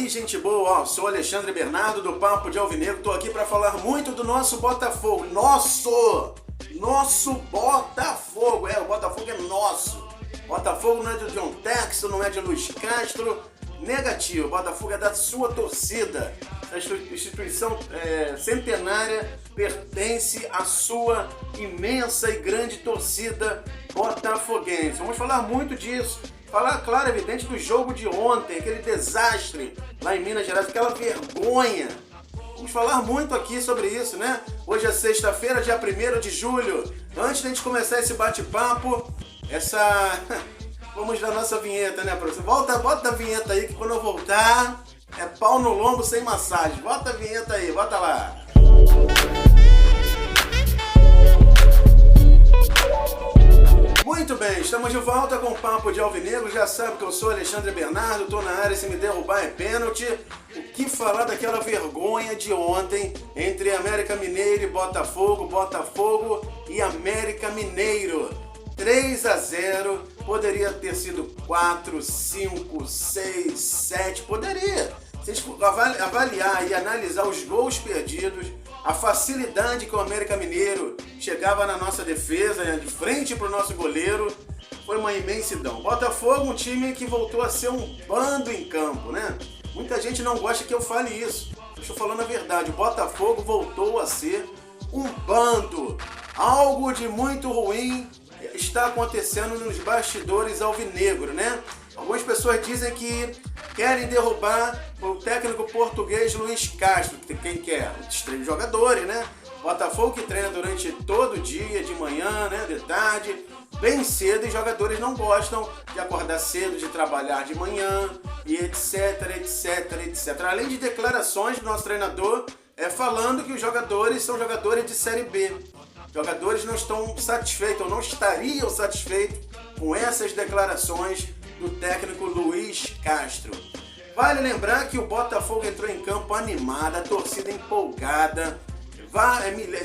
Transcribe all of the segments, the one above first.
aí, gente boa? Ó, sou Alexandre Bernardo do Papo de Alvinegro. Tô aqui para falar muito do nosso Botafogo. Nosso Botafogo. O Botafogo é nosso. Botafogo não é de John Texton, não é de Luiz Castro. Negativo. O Botafogo é da sua torcida. Essa instituição centenária pertence à sua imensa e grande torcida botafoguense. Vamos falar muito disso. Falar, claro, evidente, do jogo de ontem, aquele desastre lá em Minas Gerais, aquela vergonha. Vamos falar muito aqui sobre isso, né? Hoje é sexta-feira, dia 1º de julho. Antes de a gente começar esse bate-papo, vamos dar nossa vinheta, né, professor? Bota a vinheta aí, que quando eu voltar, é pau no lombo sem massagem. Bota a vinheta aí, bota lá. Muito bem, estamos de volta com o Papo de Alvinegro. Já sabe que eu sou Alexandre Bernardo, tô na área, se me derrubar é pênalti. O que falar daquela vergonha de ontem entre América Mineiro e Botafogo, Botafogo e América Mineiro. 3-0, poderia ter sido 4, 5, 6, 7, poderia. Se a gente avaliar e analisar os gols perdidos, a facilidade que o América Mineiro chegava na nossa defesa, de frente para o nosso goleiro, foi uma imensidão. Botafogo, um time que voltou a ser um bando em campo, né? Muita gente não gosta que eu fale isso. Eu estou falando a verdade. O Botafogo voltou a ser um bando. Algo de muito ruim está acontecendo nos bastidores alvinegro, né? Algumas pessoas dizem que querem derrubar o técnico português Luiz Castro. Quem quer? Os três jogadores, né? Botafogo que treina durante todo o dia, de manhã, né? De tarde, bem cedo, e jogadores não gostam de acordar cedo, de trabalhar de manhã, e etc, etc, etc. Além de declarações do nosso treinador falando que os jogadores são jogadores de Série B. Jogadores não estão satisfeitos, ou não estariam satisfeitos com essas declarações do técnico Luiz Castro. Vale lembrar que o Botafogo entrou em campo animado, a torcida empolgada.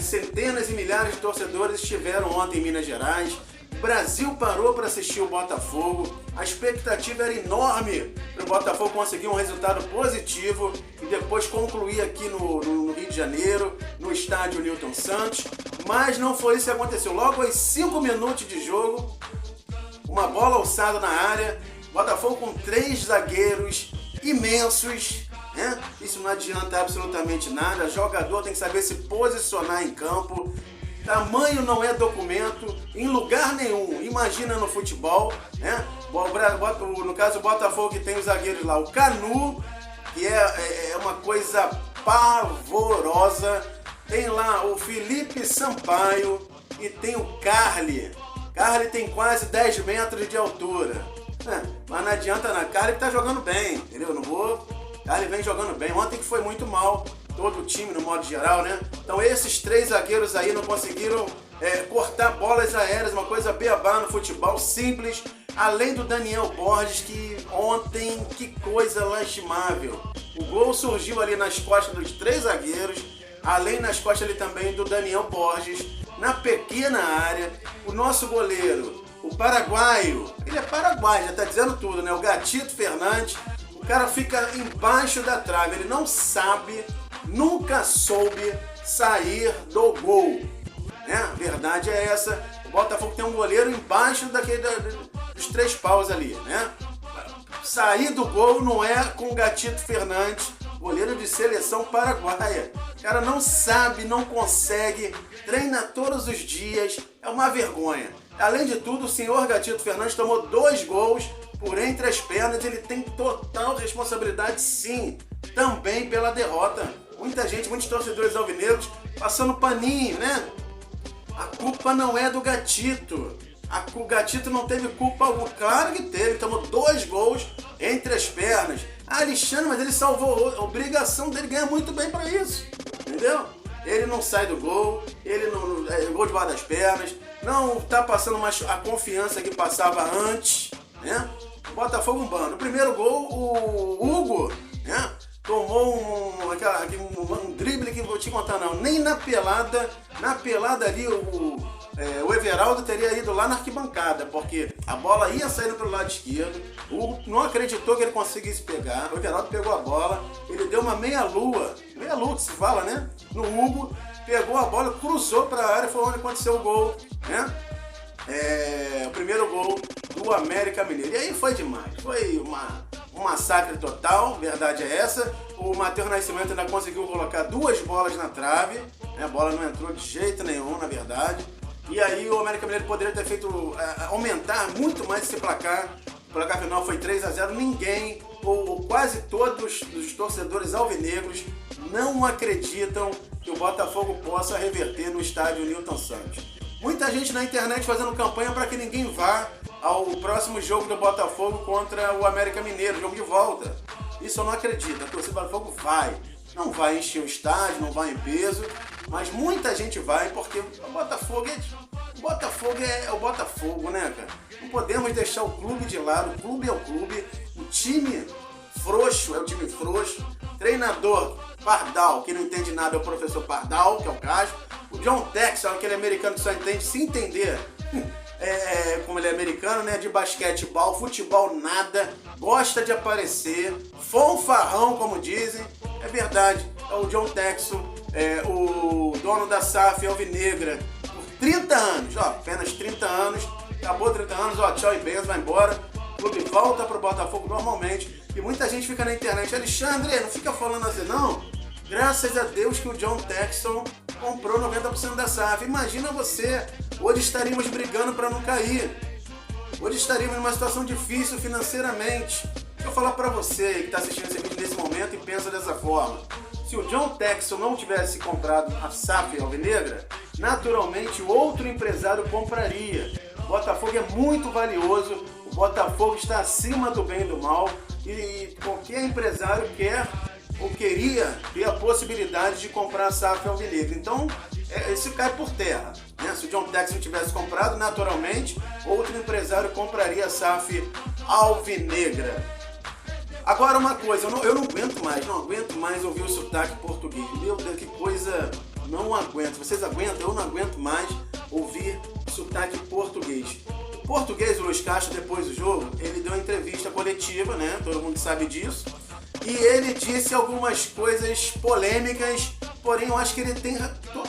Centenas e milhares de torcedores estiveram ontem em Minas Gerais. O Brasil parou para assistir o Botafogo. A expectativa era enorme para o Botafogo conseguir um resultado positivo e depois concluir aqui no Rio de Janeiro, no estádio Newton Santos. Mas não foi isso que aconteceu. Logo aos 5 minutos de jogo, uma bola alçada na área, Botafogo com 3 zagueiros imensos, né? Isso não adianta absolutamente nada. Jogador tem que saber se posicionar em campo. Tamanho não é documento em lugar nenhum. Imagina no futebol, né? No caso, o Botafogo que tem os zagueiros lá, o Canu, que é uma coisa pavorosa. Tem lá o Felipe Sampaio e tem o Carli. Carli tem quase 10 metros de altura. Mas não adianta, na Carli tá jogando bem, entendeu? Carli vem jogando bem. Ontem que foi muito mal, todo o time no modo geral, né? Então esses 3 zagueiros aí não conseguiram cortar bolas aéreas, uma coisa beabá no futebol, simples. Além do Daniel Borges, que ontem, que coisa lastimável. O gol surgiu ali nas costas dos 3 zagueiros, além nas costas ali também do Daniel Borges, na pequena área. O nosso goleiro, o paraguaio, ele é paraguaio, já tá dizendo tudo, né? O Gatito Fernandes, o cara fica embaixo da trave, ele não sabe, nunca soube sair do gol, né? A verdade é essa. O Botafogo tem um goleiro embaixo dos 3 paus ali, né? Sair do gol não é com o Gatito Fernandes, goleiro de seleção paraguaia. O cara não sabe, não consegue, treina todos os dias, é uma vergonha. Além de tudo, o senhor Gatito Fernandes tomou 2 gols por entre as pernas, ele tem total responsabilidade, sim, também pela derrota. Muita gente, muitos torcedores alvinegros passando paninho, né? A culpa não é do Gatito. O Gatito não teve culpa alguma. Claro que teve, ele tomou 2 gols entre as pernas. Alexandre, mas ele salvou, a obrigação dele, ganha muito bem para isso, entendeu? Ele não sai do gol, ele não gol debaixo das pernas, não tá passando mais a confiança que passava antes, né? Botafogo um bando. O primeiro gol, o Hugo, né? tomou um drible que vou te contar não, nem na pelada ali o Everaldo teria ido lá na arquibancada, porque a bola ia saindo pelo lado esquerdo, o Hugo não acreditou que ele conseguisse pegar, o Everaldo pegou a bola, ele deu uma meia-lua que se fala, né, no Hugo, pegou a bola, cruzou para a área, foi onde aconteceu o gol, né, o primeiro gol do América Mineiro. E aí foi demais, foi um massacre total, verdade é essa. O Matheus Nascimento ainda conseguiu colocar 2 bolas na trave, né? A bola não entrou de jeito nenhum, na verdade. E aí o América Mineiro poderia ter feito, aumentar muito mais esse placar. O placar final foi 3-0, ninguém, ou quase todos os torcedores alvinegros não acreditam que o Botafogo possa reverter no estádio Newton Santos. Muita gente na internet fazendo campanha para que ninguém vá ao próximo jogo do Botafogo contra o América Mineiro, jogo de volta. Isso eu não acredito, a torcida do Botafogo vai. Não vai encher o estádio, não vai em peso, mas muita gente vai porque o Botafogo é o Botafogo, né, cara? Não podemos deixar o clube de lado, o clube é o clube, o time frouxo é o time frouxo, treinador Pardal, que não entende nada, é o professor Pardal, que é o Casco. O John Texel, aquele americano que só entende se entender, como ele é americano, né, de basquetebol, futebol nada, gosta de aparecer, fanfarrão, como dizem, é verdade, é o John Texel, o dono da SAF Alvinegra, por 30 anos, apenas 30 anos, acabou 30 anos, tchau e benção, vai embora, o clube volta pro Botafogo normalmente, e muita gente fica na internet, Alexandre, não fica falando assim não, graças a Deus que o John Texel comprou 90% da SAF. Imagina você, hoje estaríamos brigando para não cair. Hoje estaríamos numa situação difícil financeiramente. Deixa eu falar para você que está assistindo esse vídeo nesse momento e pensa dessa forma. Se o John Texel não tivesse comprado a SAF Alvinegra, naturalmente outro empresário compraria. O Botafogo é muito valioso, o Botafogo está acima do bem e do mal e qualquer empresário quer ou queria ter a possibilidade de comprar a SAF Alvinegra. Então, isso cai por terra, né? Se o John Texel tivesse comprado, naturalmente, outro empresário compraria a SAF Alvinegra. Agora uma coisa, eu não aguento mais ouvir o sotaque português. Meu Deus, que coisa, não aguento. Vocês aguentam? Eu não aguento mais ouvir sotaque português. O português, o Luiz Castro, depois do jogo, ele deu uma entrevista coletiva, né? Todo mundo sabe disso. E ele disse algumas coisas polêmicas, porém eu acho que ele tem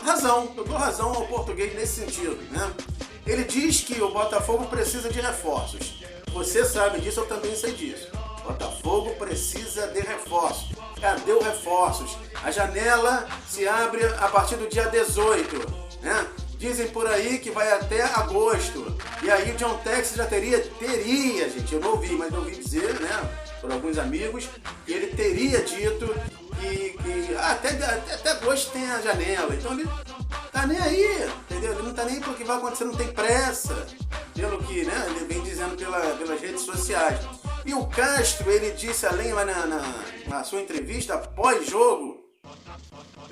razão. Eu dou razão ao português nesse sentido, né? Ele diz que o Botafogo precisa de reforços. Você sabe disso, eu também sei disso. O Botafogo precisa de reforços. Cadê os reforços? A janela se abre a partir do dia 18, né? Dizem por aí que vai até agosto. E aí o John Texel já teria, gente, eu não ouvi, mas eu ouvi dizer, né? Por alguns amigos, que ele teria dito que até agosto tem a janela, então ele tá nem aí, entendeu? Ele não tá nem porque vai acontecer, não tem pressa, pelo que, né, ele vem dizendo pelas redes sociais. E o Castro, ele disse além lá na sua entrevista pós-jogo,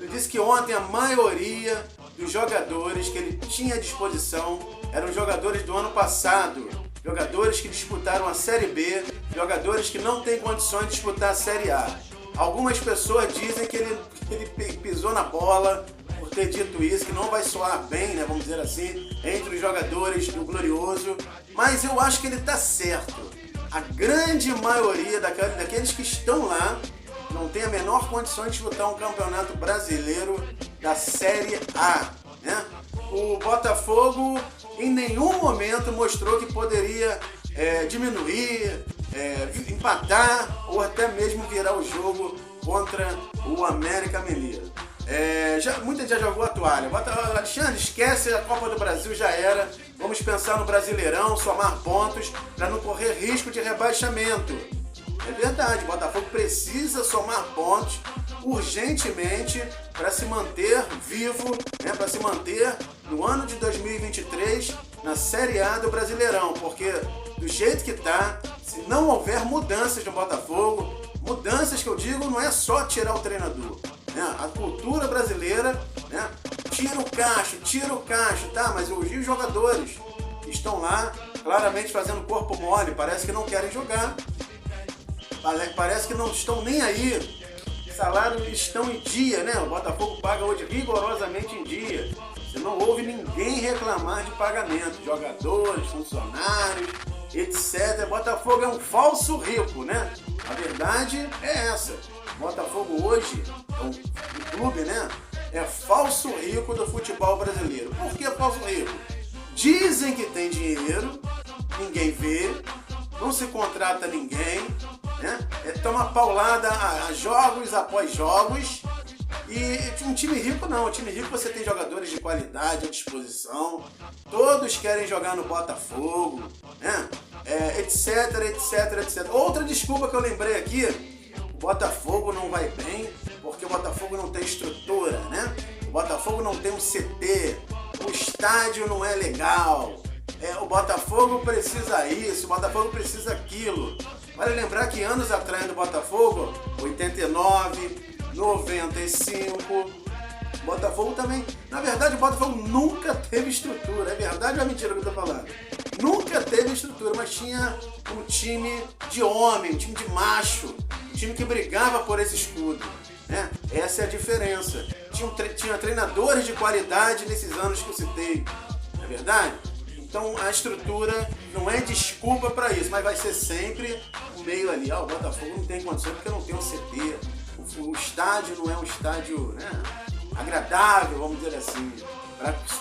ele disse que ontem a maioria dos jogadores que ele tinha à disposição eram jogadores do ano passado, jogadores que disputaram a Série B, jogadores que não têm condições de disputar a Série A. Algumas pessoas dizem que ele pisou na bola por ter dito isso, que não vai soar bem, né, vamos dizer assim, entre os jogadores do Glorioso, mas eu acho que ele está certo. A grande maioria daqueles que estão lá não tem a menor condição de disputar um campeonato brasileiro da Série A, né? O Botafogo em nenhum momento mostrou que poderia diminuir, empatar ou até mesmo virar o jogo contra o América Mineiro. Muita gente já jogou a toalha. Alexandre, esquece a Copa do Brasil, já era. Vamos pensar no Brasileirão, somar pontos para não correr risco de rebaixamento. É verdade, o Botafogo precisa somar pontos urgentemente para se manter vivo, né, para se manter no ano de 2023 na Série A do Brasileirão, porque do jeito que está, se não houver mudanças no Botafogo, mudanças que eu digo não é só tirar o treinador, né, a cultura brasileira, né, tira o Cacho, tá, mas os jogadores estão lá claramente fazendo corpo mole, parece que não querem jogar. Parece que não estão nem aí salários estão em dia, né? O Botafogo paga hoje rigorosamente em dia. Você não ouve ninguém reclamar de pagamento, jogadores, funcionários, etc. Botafogo é um falso rico, né? A verdade é essa. Botafogo hoje é um clube, né? É falso rico do futebol brasileiro. Por que falso rico? Dizem que tem dinheiro, ninguém vê, não se contrata ninguém, né? Toma paulada a jogos após jogos. E um time rico não, um time rico você tem jogadores de qualidade à disposição, todos querem jogar no Botafogo, né? Etc, etc, etc. Outra desculpa que eu lembrei aqui, o Botafogo não vai bem porque o Botafogo não tem estrutura, né? O Botafogo não tem um CT, o estádio não é legal, o Botafogo precisa isso, o Botafogo precisa aquilo. Vale lembrar que anos atrás do Botafogo, 89, 95, Botafogo também. Na verdade, o Botafogo nunca teve estrutura. É verdade ou é mentira o que eu tô falando? Nunca teve estrutura, mas tinha um time de homem, um time de macho, um time que brigava por esse escudo, né? Essa é a diferença. Tinha treinadores de qualidade nesses anos que eu citei. Não é verdade? Então a estrutura não é desculpa para isso, mas vai ser sempre um meio ali. O Botafogo não tem condição porque não tem um CT. O estádio não é um estádio, né, agradável, vamos dizer assim,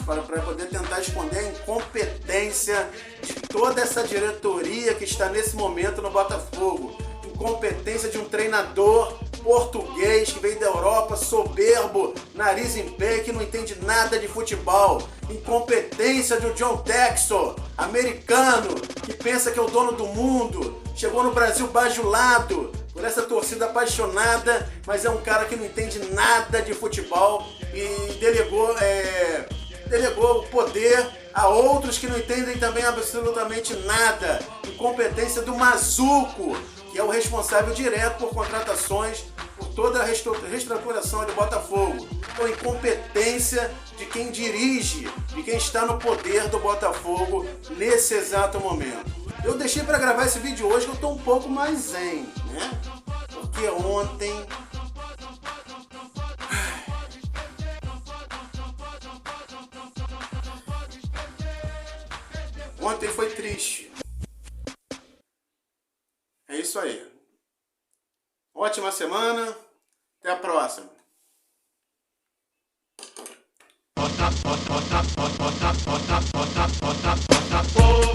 para poder tentar esconder a incompetência de toda essa diretoria que está nesse momento no Botafogo. Incompetência de um treinador português que veio da Europa, soberbo, nariz em pé, que não entende nada de futebol. Incompetência de um John Textor, americano, que pensa que é o dono do mundo, chegou no Brasil bajulado por essa torcida apaixonada, mas é um cara que não entende nada de futebol e delegou o poder a outros que não entendem também absolutamente nada. Incompetência do Mazuco, que é o responsável direto por contratações, por toda a reestruturação do Botafogo. Então, incompetência de quem dirige, de quem está no poder do Botafogo nesse exato momento. Eu deixei para gravar esse vídeo hoje que eu estou um pouco mais zen, né? Porque ontem foi triste. É isso aí. Ótima semana. Até a próxima. Oh